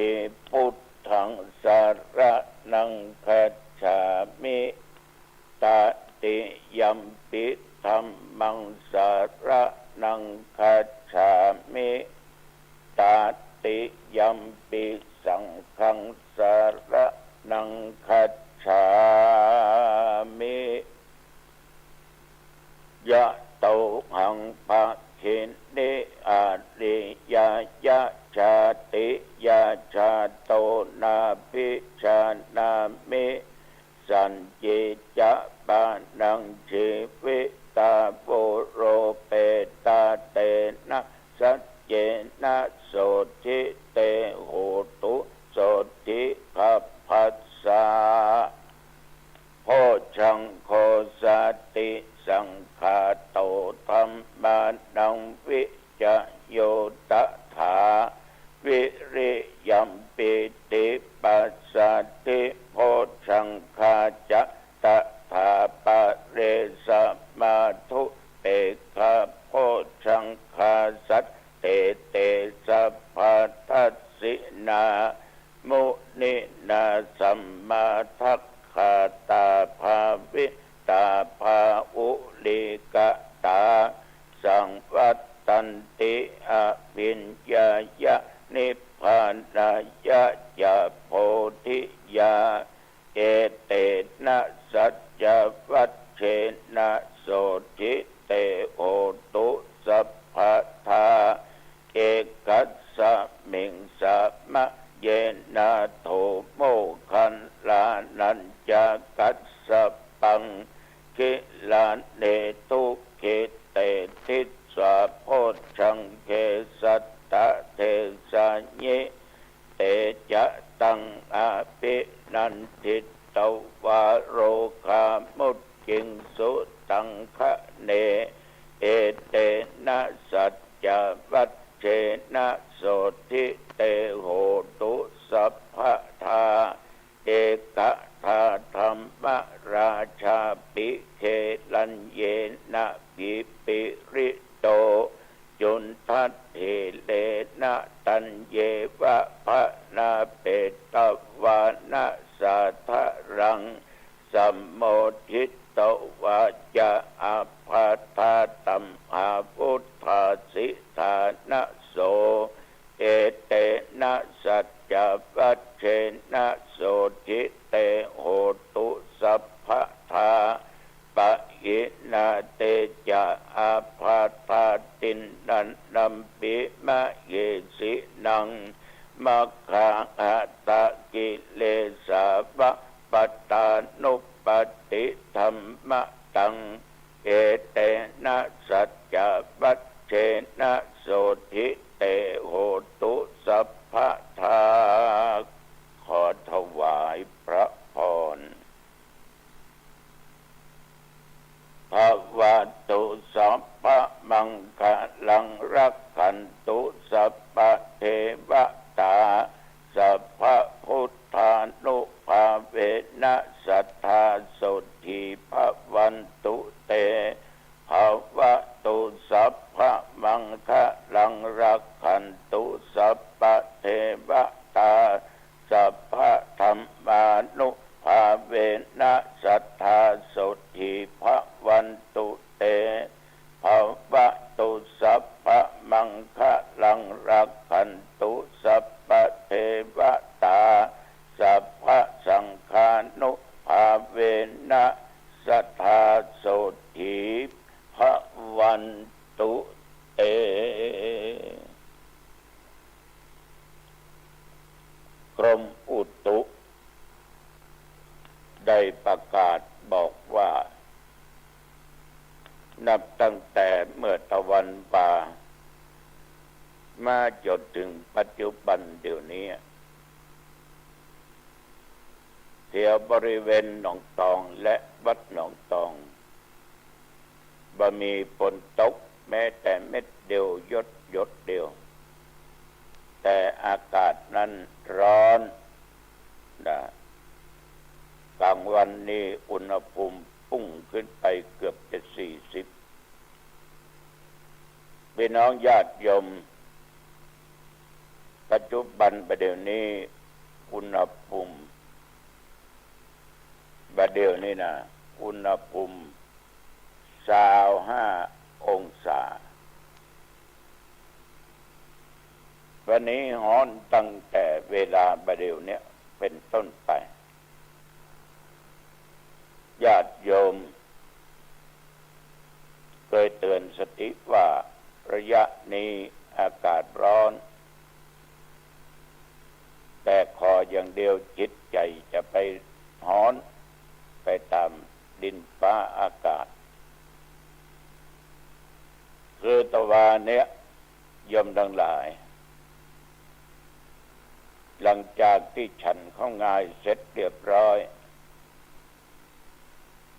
ปิพุทธังสารนังคัจฉามิตติยัมปิธัมมังสารนังคัจฉามิตติยัมปิสังฆังสารนังคัจฉามิยะโตหังภะคินิอาริยายะชาติยาชาโตนาภิชานามิสัญญิจะปานังชีวิตาโปโรเปตาเตนะสัจเจนะโสทิเตโหตุโสทิขัพพัสสะโพชังโคสติสังฆาโตธัมมานังวิจโยตถาวิริยัมปิติปัสสติโพชังคาจะตถาปะเรสมาธุเปกขาโพชังคาสัตเตเตสัพพทัสสินามุนินาสัมมาทัคคาตาภาวิตาภาอุลิกตาสังวัตตันติอภิญญายะนิพพานายะยะโพธิยาเอเตนะสัจจวัชเชนะโสทิเตโหตุสัพพทาเอกัสสะมิงสะมะเยนะโทโมคันลานัญจกัสสะปังกิลาเนตุเกเตทิสวะโพชังเกสัตตะเทสะญิเตจะตังอาภินันทิตวาโรคามุตกิงสุตังคะเนเอเตนะสัจจวัชเชนะโสทิเตโหตุสัพพทาเอกทาธรรมราชาปิเคลัญเยนะปิปิริโตจุนทัตเถเลนะตัญเยวะภะนาเปตวานะสาทะรังสัมโมทิตวาจะอาภาธาตัมหาพุทธาสิธานะโสเอเตนะสัจจวัชเชนะโสทิเตโหตุสัพพทาปะหินาเตจะอาภาธาตินนันนัมปิมะเยสินังมัคคาอัตตะกิเลสาวะปัตตานุปติธัมมะตังเอเตนะสัจจวัชเชนะโสทิเตโหตุสัพพทาขอถวายพระพรภวตุสัพพมังคลังรักขันตุสัพพเทวตาสัพพพุทธานุภาเวนะสัทธาโสทิภวันตุเตภวตุสัพพมังคลังรักขันตุสัพพเทวตาสัพพธัมมานุภาเวนะสัทธาโสทิภวันตุเตภวตุสัพพมังคลังรักขันตุสัพพเทวตาสัพพสังฆานุภาเวนะสัทธาโสทิภวันตุเตกรมอุตุได้ประกาศบอกว่านับตั้งแต่เมื่อตะวันป่ามาจนถึงปัจจุบันเดี๋ยวนี้แถวบริเวณหนองตองและวัดหนองตองบ่มีฝนตกแม้แต่เม็ดเดียวหยดเดียวแต่อากาศนั้นร้อนนะกลางวันนี้อุณหภูมิพุ่งขึ้นไปเกือบจะ40พี่น้องญาติโยม ปัจจุบันประเดี๋ยวนี้อุณหภูมิประเดี๋ยวนี้นะอุณหภูมิ25 องศาวันนี้ร้อนตั้งแต่เวลาประเดี๋ยวนี้เป็นต้นไปญาติโยมเคยเตือนสติว่าระยะนี้อากาศร้อนแต่ขออย่างเดียวจิตใจจะไปร้อนไปตามดินฟ้าอากาศคือตะวันเนี้ยโยมทั้งหลายหลังจากที่ฉันเข้างานเสร็จเรียบร้อย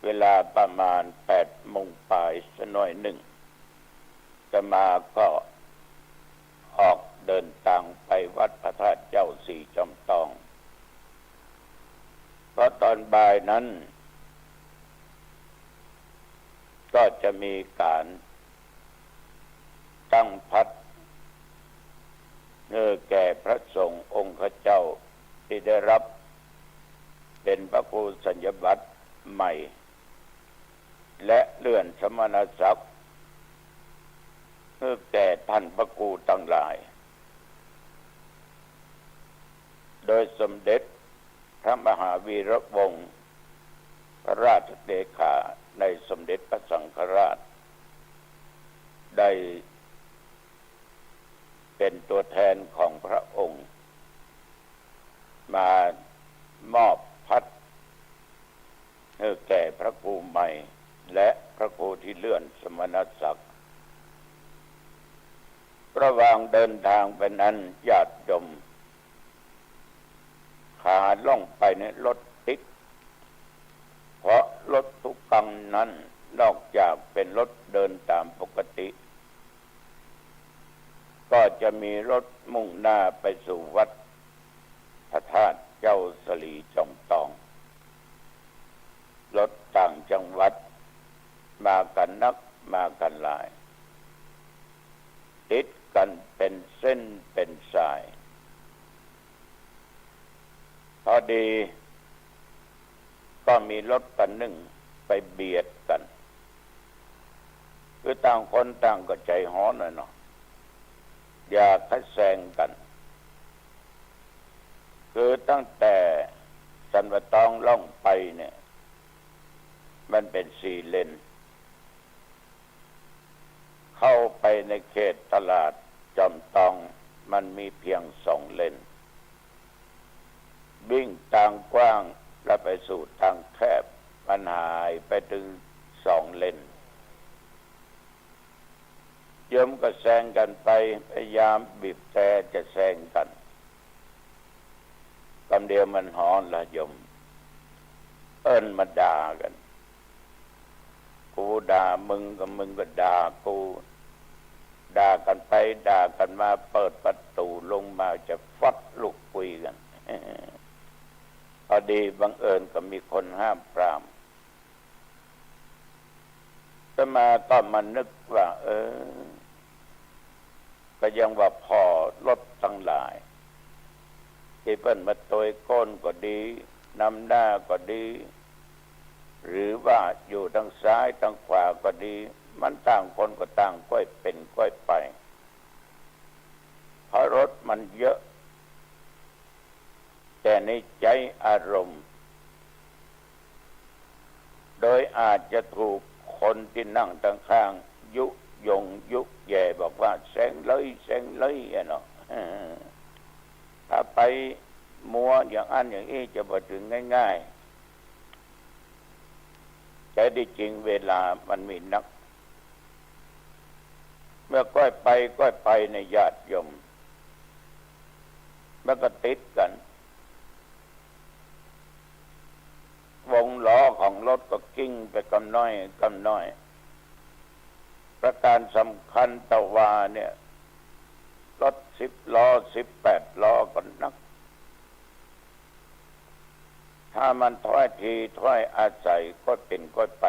เวลาประมาณ8 โมงปลายสักหน่อยหนึ่งจะมาก็ออกเดินทางไปวัดพระธาตุเจ้าสีจอมทองเพราะตอนบ่ายนั้นก็จะมีการตั้งพัดแก่พระสงฆ์องค์ข้าเจ้าที่ได้รับเป็นพระครูสัญญบัตรใหม่และเลื่อนสมณศักดิ์แก่ท่านพระครูทั้งหลายโดยสมเด็จพระมหาวีระวงศ์พระราชเลขาในสมเด็จพระสังฆราชได้เป็นตัวแทนของพระองค์มามอบพัดแก่พระครูใหม่และพระครูที่เลื่อนสมณศักดิ์ระหว่างเดินทางไปนั้นญาติโยมขาล่องไปในรถติดเพราะรถทุกคันนั้นนอกจากเป็นรถเดินตามปกติก็จะมีรถมุ่งหน้าไปสู่วัดพระธาตุเจ้าสลีจอมทองรถต่างจังหวัดมากันนักมากันหลายติดกันเป็นเส้นเป็นสายพอดีก็มีรถคันหนึ่งไปเบียดกันคือต่างคนต่างก็ใจร้อนหน่อยเนาะอยากให้แซงกันคือตั้งแต่สันวตองล่องไปเนี่ยมันเป็น4 เลนเข้าไปในเขตตลาดจอมทองมันมีเพียง2 เลนวิ่งทางกว้างและไปสู่ทางแคบมันหายไปถึง2 เลนโยมก็แซงกันไปพยายามบีบแต่จะแซงกันคำเดียวมันฮ้อนละโยมเอิ้นมาด่ากันกูด่ามึงกับมึงก็ด่ากูด่ากันไปด่ากันมาเปิดประตูลงมาจะฟัดลูกคุยกันพอดีบังเอิญก็มีคนห้ามปรามแต่มาก็มานึกว่าก็ยังว่าพอรถทั้งหลายที่เพิ่นมาโตยก้นก็ดีนำหน้าก็ดีหรือว่าอยู่ทางซ้ายทางขวาก็ดีมันต่างคนก็ต่างก้อยเป็นก้อยไปเพราะรถมันเยอะแต่ในใจอารมณ์โดยอาจจะถูกคนที่นั่งทางข้างยุยงยุแย่บอกว่าแซงเลยเนาะถ้าไปมัวอย่างอันอย่างนี้จะบ่ถึงง่ายๆแต่ที่จริงเวลามันมีนักเมื่อก้อยไปในญาติโยมมันก็ติดกันวงล้อของรถก็กิ้งไปกำน้อยประการสำคัญตะวาเนี่ยรถ10 ล้อ18 ล้อก็นักถ้ามันถ้อยทีถ้อยอาศัยก็เป็นก็ไป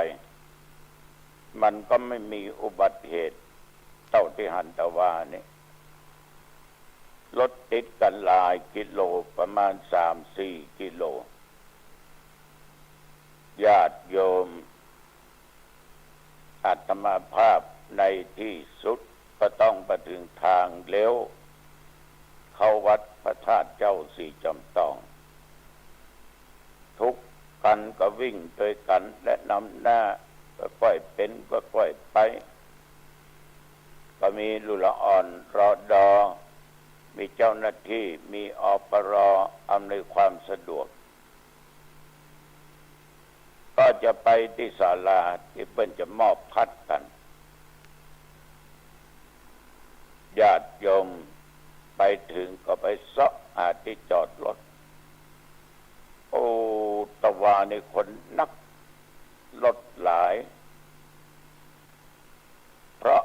มันก็ไม่มีอุบัติเหตุเท่าที่หันตะวานี่ รถติดกันหลายกิโลประมาณ3-4 กิโลญาติโยมอาตมาภาพในที่สุดก็ต้องไปถึงทางเลี้ยวเข้าวัดพระธาตุเจ้าสี่จำตองทุกกันก็วิ่งด้วยกันและนำหน้าก็ค่อยเป็นก็ค่อยไปก็มีลุละอ่อนรอดอมีเจ้าหน้าที่มีอปรอำนวยความสะดวกก็จะไปที่ศาลาที่เพิ่นจะมอบพัดกันญาติโยมไปถึงก็ไปเสาะหาที่จอดรถโอ้ตะวาในคนนักรถหลายเพราะ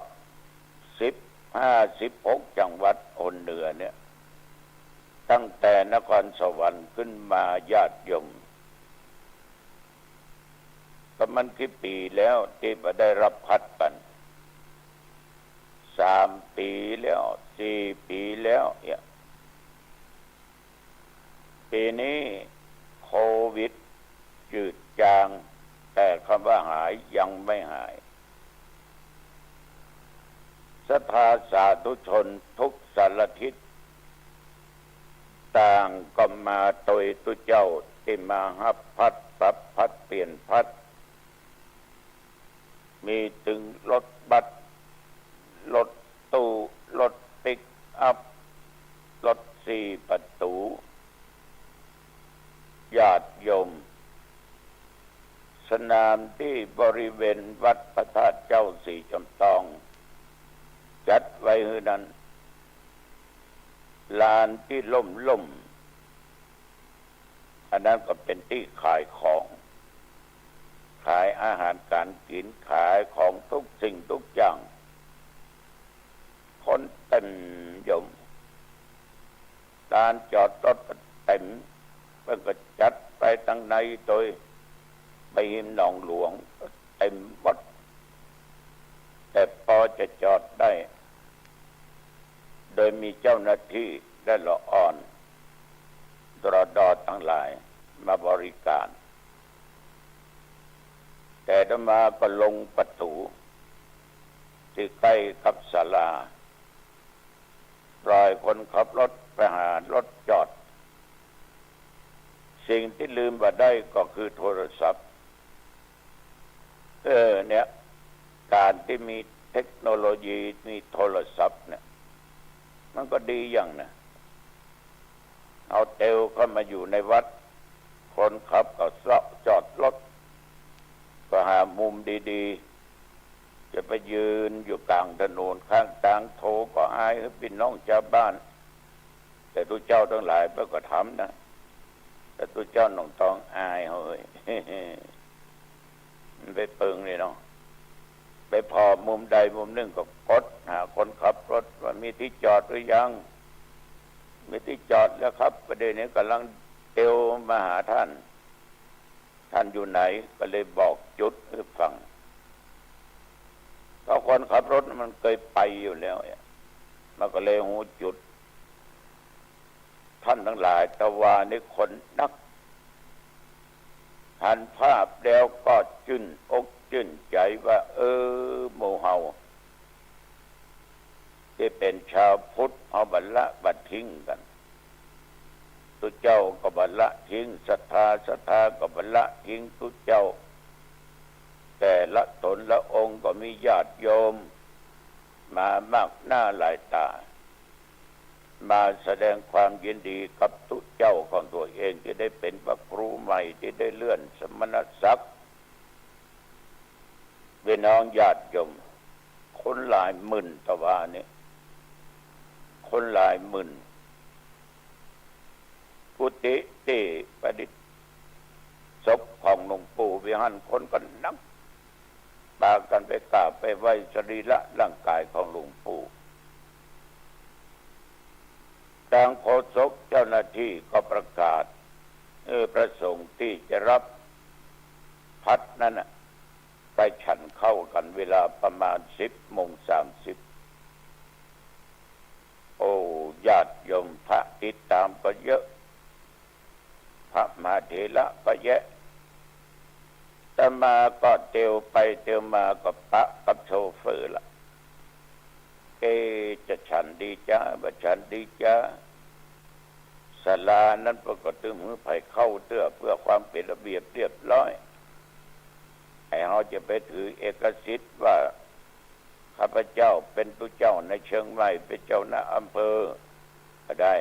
15-16 จังหวัดโอนเหนือเนี่ยตั้งแต่นครสวรรค์ขึ้นมาญาติโยมก็มันกี่ปีแล้วที่มาได้รับพัดกัน3 ปีแล้ว4 ปีแล้วเนี่ยปีนี้โควิดจืดจางแต่คำว่าหายยังไม่หายศรัทธาสาธุชนทุกสารทิศต่างก็มาโดยตุเจ้าที่มาหับพัดปรับพัดเปลี่ยนพัดมีถึงรถบัสรถตู้รถปิกอัพรถ4 ประตูญาติโยมสนามที่บริเวณวัดพระธาตุเจ้าสี่จำตองจัดไว้ให้นั้นลานที่ล่มอันนั้นก็เป็นที่ขายของขายอาหารการกินขายของทุกสิ่งทุกอย่างคนเต็มยมลานจอดรถเต็มเพิ่งก็จัดไปตั้งในโดยไปหิมหนองหลวงเต็มหมดแต่พอจะจอดได้โดยมีเจ้าหน้าที่และละอ่อนรอดอทั้งหลายมาบริการแต่ต่อมาก็ลงประตูที่ใกล้กับศาลาปล่อยคนขับรถไปหารถจอดสิ่งที่ลืมมาได้ก็คือโทรศัพท์เนี่ยการที่มีเทคโนโลยีมีโทรศัพท์เนี่ยมันก็ดีอย่างนะเอาเตลเข้ามาอยู่ในวัดคนขับก็จอดรถก็หามุมดีๆจะไปยืนอยู่กลางถนนข้างทางโทรก็อายพี่น้องชาวบ้านแต่ทุกเจ้าทั้งหลายเพื่อก็ทำนะแต่ทุกเจ้าต้องอายเฮ้ยมันไปเปิงเลยเนาะไปพอมุมใดมุมหนึ่งก็กดหาคนขับรถว่ามีที่จอดหรือยังมีที่จอดแล้วครับประเดี๋ยวนี้กำลังเตลมาหาท่านอยู่ไหนก็เลยบอกจุดให้ฟังเพราะคนขับรถมันเคยไปอยู่แล้วมันก็เลยหูจุดท่านทั้งหลายตะวานี่คนนักหันภาพแล้วก็ชื่นอกชื่นใจว่าหมู่เฮาที่เป็นชาวพุทธเอาบัลละบัดทิ้งกันตุเจ้าก็บัลละทิ้งศรัทธาก็บัลละทิ้งตุเจ้าแต่ละตนละองค์ก็มีญาติโยมมามากหน้าหลายตามาแสดงความยินดีกับตุเจ้าของตัวเองที่ได้เป็นพระครูใหม่ที่ได้เลื่อนสมณศักดิ์พี่น้องญาติโยมคนหลายหมื่นตะวานี่คนหลายหมื่นกุฏิที่ประดิษฐ์ศพของหลวงปู่วิหารคนกันนักพากันไปกราบไปไหว้สรีระร่างกายของหลวงปู่ทางโฆษกเจ้าหน้าที่ก็ประกาศประสงค์ที่จะรับพัดนั้นไปฉันเข้ากันเวลาประมาณ10:30 โอ้ญาติโยมพระติดตามก็เยอะพระมหาเถระก็แยะแต่มาก็เตียวไปเตียวมาก็ปะกับโชเฟอร์ละจะฉันดีจ้าบ่ฉันดีจ้าศาลานั้นปกติมือไผ่เข้าเตื้อเพื่อความเป็นระเบียบเรียบร้อยไอ้เขาจะไปถือเอกสิทธิ์ว่าข้าพเจ้าเป็นผู้เจ้าในเชียงใหม่เป็นเจ้าหน้าอำเภอก็ได้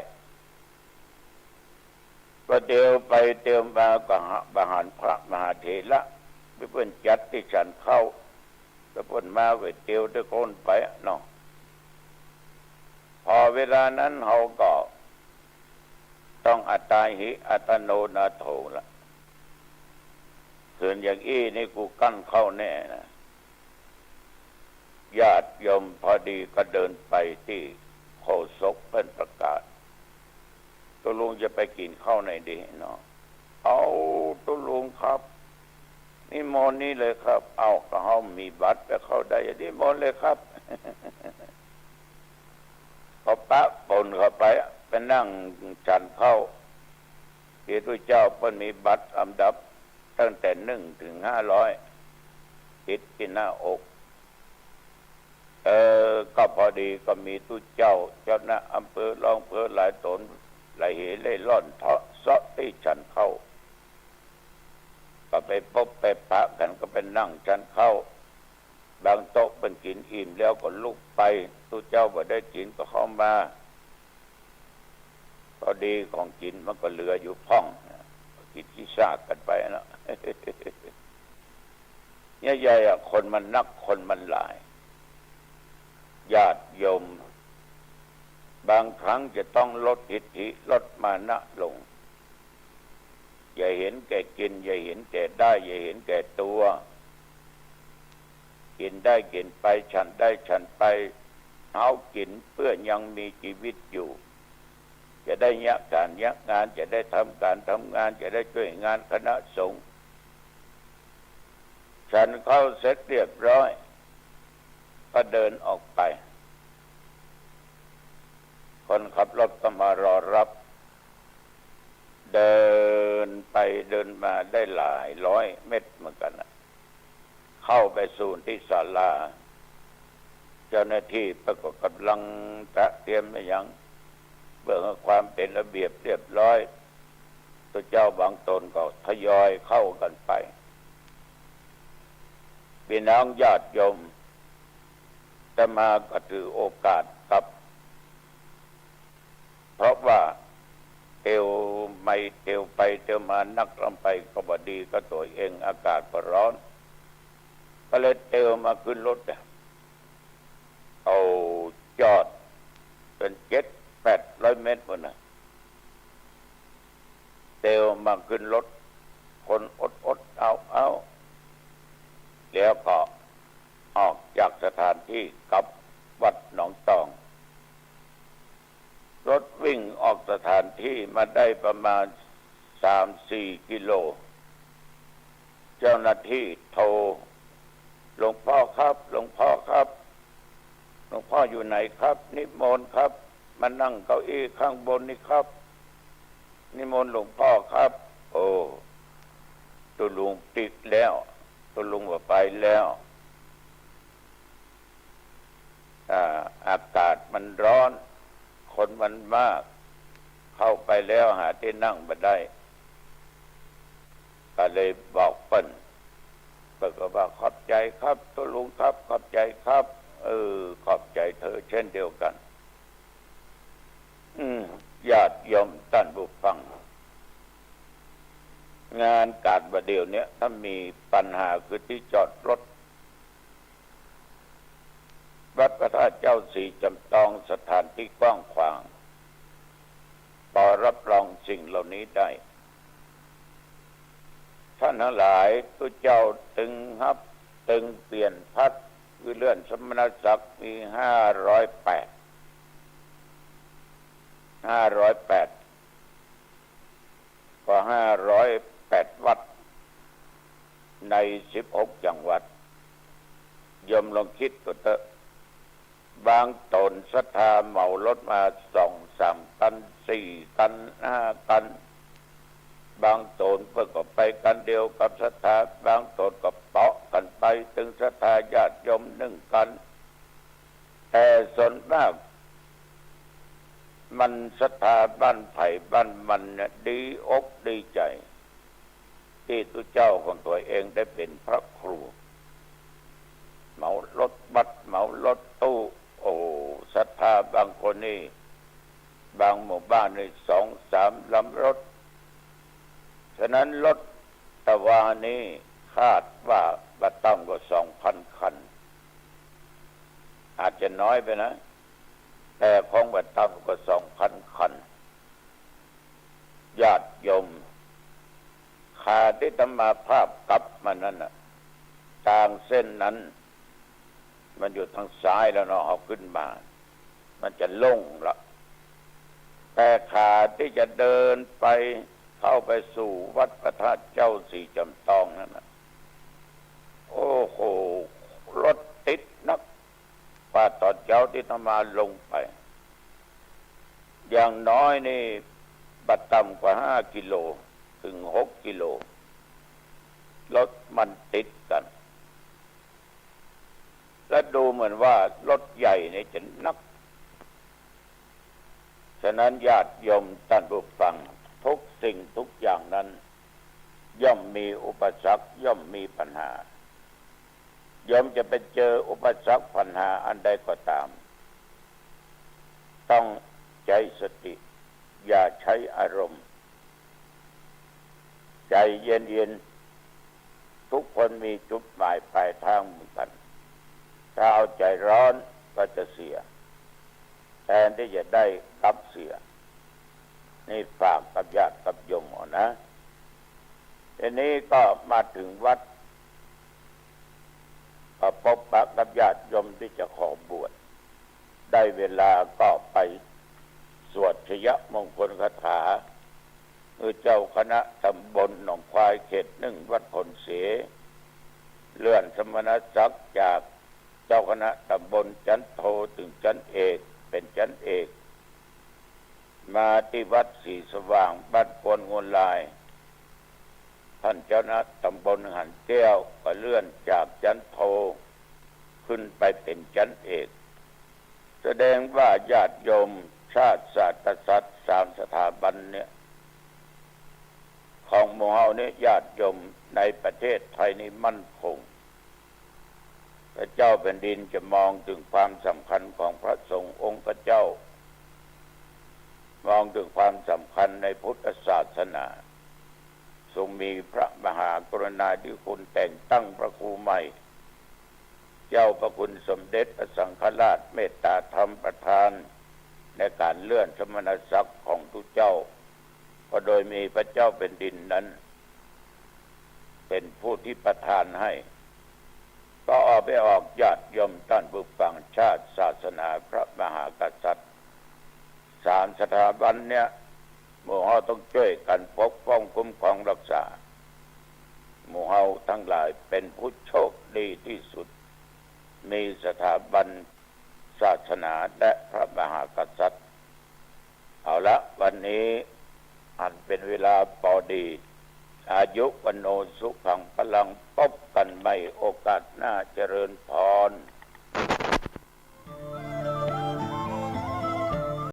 ก็เตียวไปเตียวมาก็บาหารพระมหาเถระเพื่อนจัดที่ฉันเข้าแล้วเพื่อนมาไปเตียวตะโกนไปเนาะพอเวลานั้นเขาก็ต้องอัตตาหิอัตโนนาโถละส่วนอย่างอี้นี่กูกั้นเข้าแน่นะญาติโยมพอดีก็เดินไปที่โฆษกเพิ่นประกาศตุลุงจะไปกินข้าวไหนดีเนาะเอาตุลุงครับนิมนต์นี่เลยครับเอาก็เฮามีบัตรไปเข้าได้นิมนต์เลยครับพอปะปนเข้าไปนั่งฉันเข้าพระพุทธเจ้าเพิ่นมีบัตรอันดับตั้งแต่1 ถึง 500ติดที่หน้าอกก็พอดีก็มีตุเจ้าเจ้าหน้าอำเภอรองอำเภอหลายตนหลายเหเล่ร่อนเทาะเซาะที่ฉันเข้าก็ไปพบไปปะกันก็เป็นนั่งฉันเข้าบางโต๊ะเป็นกินอิ่มแล้วก็ลุกไปตุเจ้าบ่ได้กินก็เข้ามาพอดีของกินมันก็เหลืออยู่พ่องกินขี้ซากกันไปนะเนี่ยใหญ่ๆคนมันนักคนมันหลายญาติโยมบางครั้งจะต้องลดทิฏฐิลดมานะลงอย่าเห็นแก่กินอย่าเห็นแก่ได้อย่าเห็นแก่ตัวกินได้กินไปฉันได้ฉันไปเอากินเพื่อยังมีชีวิตอยู่จะได้ยะการยะงานจะได้ทำการทำงานจะได้ช่วยงานคณะสงฆ์ฉันเข้าเสร็จเรียบร้อยก็เดินออกไปคนขับรถก็มารอรับเดินไปเดินมาได้หลายร้อยเมตรเหมือนกันเข้าไปสู่ที่ศาลาเจ้าหน้าที่ประกอบกำลังเตรียมไม่ยังเพื่อความเป็นระเบียบเรียบร้อยตัวเจ้าบางตนก็ทยอยเข้ากันไปพี่น้องญาติโยมแต่มาก็ถือโอกาสกับเพราะว่าเที่ยวไม่เที่ยวไปเที่ยวมานักลำไปก็บดีก็ตัวเองอากาศก็ร้อนก็เลยเที่ยวมาขึ้นรถเอาจอดเป็น700-800 เมตรหมดนะเที่ยวมาขึ้นรถคนอดเอาแล้วก็ออกจากสถานที่กับวัดหนองตองรถวิ่งออกสถานที่มาได้ประมาณ 3-4 กิโลเจ้าหน้าที่โทรหลวงพ่อครับหลวงพ่อครับหลวงพ่ออยู่ไหนครับนิมนต์ครับมานั่งเก้าอี้ข้างบนนี่ครับนิมนต์หลวงพ่อครับโอ้ตุลุงติดแล้วตุลุงว่าไปแล้วอากาศมันร้อนคนมันมากเข้าไปแล้วหาที่นั่งไม่ได้ก็เลยบอกเปิ้นก็ว่าขอบใจครับตุลุงครับขอบใจครับขอบใจเธอเช่นเดียวกันญาติโยมท่านผู้ฟังงานการบัดเดี๋ยวนี้ถ้ามีปัญหาคือที่จอดรถวัดพระธาตุเจ้าศรีจำตองสถานที่กว้างขวางต่อรับรองสิ่งเหล่านี้ได้ท่านทั้งหลายตัวเจ้าตึงฮับตึงเปลี่ยนพัดคือเลื่อนสมณศักดิ์มี508ก็508วัดใน16จังหวัดยมลองคิดก็เถอะ บางตนศรัทธาเหมารถมา2-3 ตัน4 ตัน5 ตันบางตนเพื่อก็ไปกันเดียวกับศรัทธาบางตนก็เปาะกันไปถึงศรัทธาญาติโยม1 กันแต่ส่วนมากมันศรัทธาบ้านไผ่บ้านมันเนี่ยดีอกดีใจที่ตุเจ้าของตัวเองได้เป็นพระครูเหมารถบัสเหมารถตู้โอ้ศรัทธาบางคนนี่บางหมู่บ้านนี่2-3 ลำรถฉะนั้นรถตะวานี้คาดว่าบัต่ำกว่า 2,000 คันอาจจะน้อยไปนะแต่ของบัต่ำกว่า 2,000 คันญาติโยมขาที่ธรรมาภาพกลับมานั้นน่ะทางเส้นนั้นมันอยู่ทางซ้ายแล้วเนาะเอาขึ้นมามันจะโล่งละแต่ขาที่จะเดินไปเข้าไปสู่วัดพระธาตุเจ้าสีจำตองนั่นนะโอ้โหรถติดนักว่าตอนเช้าที่ธรรมาลงไปอย่างน้อยนี่บัดต่ำกว่า5 กิโลถึง6 กิโลรถมันติดกันและดูเหมือนว่ารถใหญ่เนี่ยจะนักฉะนั้นญาติโยมท่านผู้ฟังทุกสิ่งทุกอย่างนั้นย่อมมีอุปสรรคย่อมมีปัญหาย่อมจะไปเจออุปสรรคปัญหาอันใดก็ตามต้องใจสติอย่าใช้อารมณ์ใจเย็นๆทุกคนมีจุดหมายปลายทางเหมือนกันถ้าเอาใจร้อนก็จะเสียแทนที่จะได้กลับเสียนี่ฝากกับญาติกับโยมนะทีนี้ก็มาถึงวัดก็พบปะกับญาติโยมที่จะขอบวชได้เวลาก็ไปสวดชยมงคลคาถาเจ้าคณะตำบลหนองควายเขต1วัดผลเสเลื่อนสมณศักดิ์จากเจ้าคณะตำบลจันโทถึงจันเอกเป็นจันเอกมาที่วัดศรีสว่างบ้านปวนงวนลายท่านเจ้าคณะตำบลหันแก้วก็เลื่อนจากจันโทขึ้นไปเป็นจันเอกแสดงว่าญาติโยมชาติศาสตร์กษัตริย์3 สถาบันเนี่ยของหมู่เฮาเนี่ยญาติโยมในประเทศไทยนี่มั่นคงพระเจ้าแผ่นดินจะมองถึงความสำคัญของพระสงฆ์องค์พระเจ้ามองถึงความสำคัญในพุทธศาสนาทรงมีพระมหากรุณาธิคุณแต่งตั้งพระครูใหม่เจ้าพระคุณสมเด็จพระสังฆราชเมตตาธรรมประทานในการเลื่อนสมณศักดิ์ของทุกเจ้าก็โดยมีพระเจ้าแผ่นดินนั้นเป็นผู้ที่ประทานให้ก็ออกญาติโยมท่านผู้ฟังชาติศาสนาพระมหากษัตริย์3 สถาบันเนี่ยหมู่เฮาต้องช่วยกันปกป้องคุ้มครองรักษาหมู่เฮาทั้งหลายเป็นผู้โชคดีที่สุดมีสถาบันศาสนาและพระมหากษัตริย์เอาละวันนี้อันเป็นเวลาพอดีอายุวันโนสุขังพลังพบกันใหม่โอกาสหน้าเจริญพร